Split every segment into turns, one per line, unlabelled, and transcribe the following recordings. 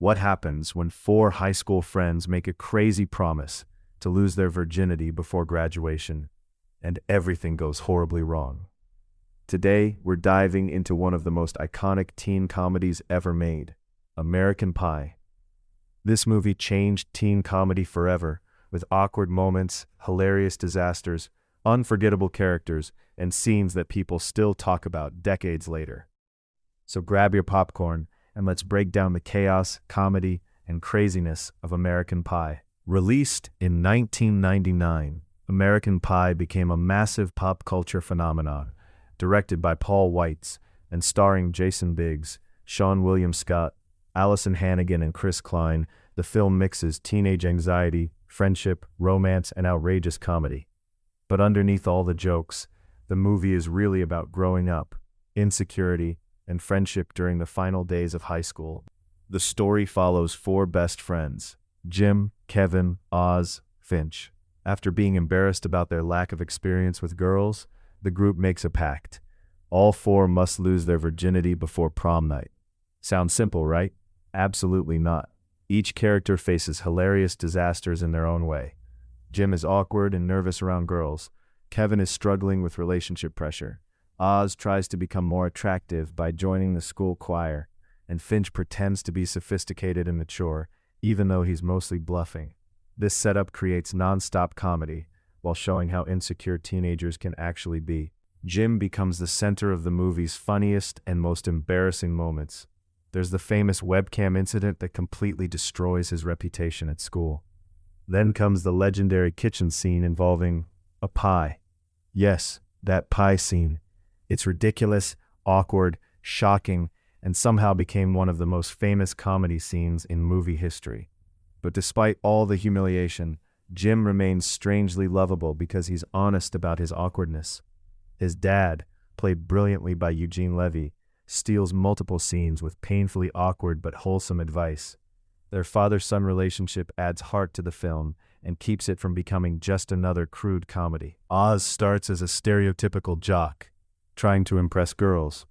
What happens when four high school friends make a crazy promise to lose their virginity before graduation, and everything goes horribly wrong? Today, we're diving into one of the most iconic teen comedies ever made, American Pie. This movie changed teen comedy forever, with awkward moments, hilarious disasters, unforgettable characters, and scenes that people still talk about decades later. So grab your popcorn and let's break down the chaos, comedy, and craziness of American Pie. Released in 1999, American Pie became a massive pop culture phenomenon. Directed by Paul Weitz and starring Jason Biggs, Sean William Scott, Allison Hannigan, and Chris Klein, the film mixes teenage anxiety, friendship, romance, and outrageous comedy. But underneath all the jokes, the movie is really about growing up, insecurity, and friendship during the final days of high school. The story follows four best friends, Jim, Kevin, Oz, Finch. After being embarrassed about their lack of experience with girls, the group makes a pact. All four must lose their virginity before prom night. Sounds simple, right? Absolutely not. Each character faces hilarious disasters in their own way. Jim is awkward and nervous around girls. Kevin is struggling with relationship pressure. Oz tries to become more attractive by joining the school choir, and Finch pretends to be sophisticated and mature, even though he's mostly bluffing. This setup creates non-stop comedy, while showing how insecure teenagers can actually be. Jim becomes the center of the movie's funniest and most embarrassing moments. There's the famous webcam incident that completely destroys his reputation at school. Then comes the legendary kitchen scene involving a pie. Yes, that pie scene. It's ridiculous, awkward, shocking, and somehow became one of the most famous comedy scenes in movie history. But despite all the humiliation, Jim remains strangely lovable because he's honest about his awkwardness. His dad, played brilliantly by Eugene Levy, steals multiple scenes with painfully awkward but wholesome advice. Their father-son relationship adds heart to the film and keeps it from becoming just another crude comedy. Oz starts as a stereotypical jock, trying to impress girls.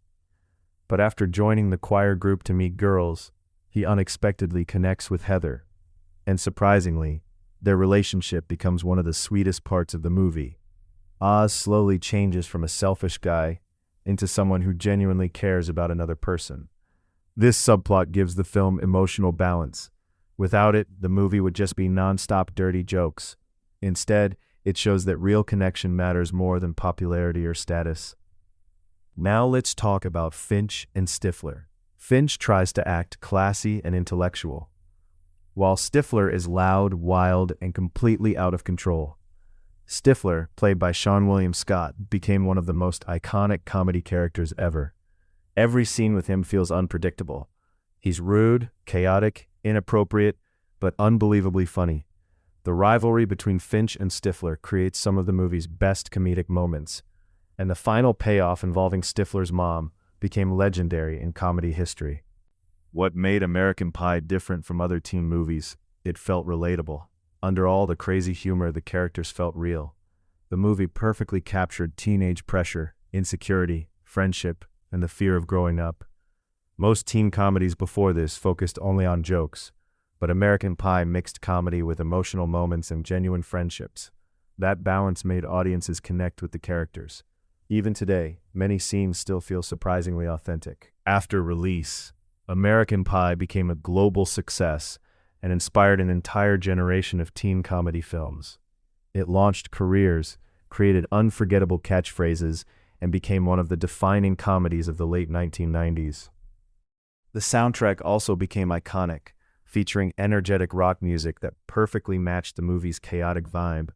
But after joining the choir group to meet girls, he unexpectedly connects with Heather. And surprisingly, their relationship becomes one of the sweetest parts of the movie. Oz slowly changes from a selfish guy into someone who genuinely cares about another person. This subplot gives the film emotional balance. Without it, the movie would just be non-stop dirty jokes. Instead, it shows that real connection matters more than popularity or status. Now let's talk about Finch and Stifler. Finch tries to act classy and intellectual, while Stifler is loud, wild, and completely out of control. Stifler, played by Sean William Scott, became one of the most iconic comedy characters ever. Every scene with him feels unpredictable. He's rude, chaotic, inappropriate, but unbelievably funny. The rivalry between Finch and Stifler creates some of the movie's best comedic moments, and the final payoff involving Stifler's mom became legendary in comedy history. What made American Pie different from other teen movies? It felt relatable. Under all the crazy humor, the characters felt real. The movie perfectly captured teenage pressure, insecurity, friendship, and the fear of growing up. Most teen comedies before this focused only on jokes, but American Pie mixed comedy with emotional moments and genuine friendships. That balance made audiences connect with the characters. Even today, many scenes still feel surprisingly authentic. After release, American Pie became a global success and inspired an entire generation of teen comedy films. It launched careers, created unforgettable catchphrases, and became one of the defining comedies of the late 1990s. The soundtrack also became iconic, featuring energetic rock music that perfectly matched the movie's chaotic vibe.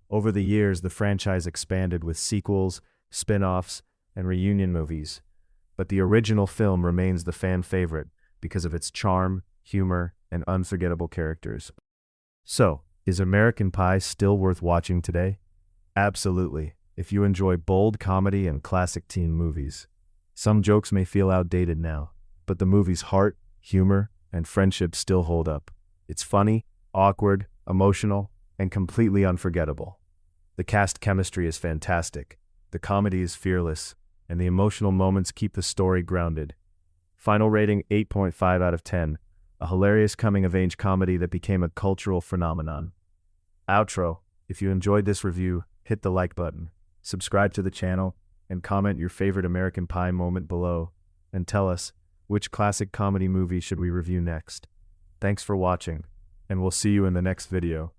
Over the years, the franchise expanded with sequels, spin-offs, and reunion movies, but the original film remains the fan favorite because of its charm, humor, and unforgettable characters. So, is American Pie still worth watching today? Absolutely, if you enjoy bold comedy and classic teen movies. Some jokes may feel outdated now, but the movie's heart, humor, and friendship still hold up. It's funny, awkward, emotional, and completely unforgettable. The cast chemistry is fantastic, the comedy is fearless, and the emotional moments keep the story grounded. Final rating 8.5 out of 10. a hilarious coming-of-age comedy that became a cultural phenomenon. Outro. If you enjoyed this review, hit the like button, subscribe to the channel, and comment your favorite American Pie moment below, and tell us, which classic comedy movie should we review next? Thanks for watching, and we'll see you in the next video.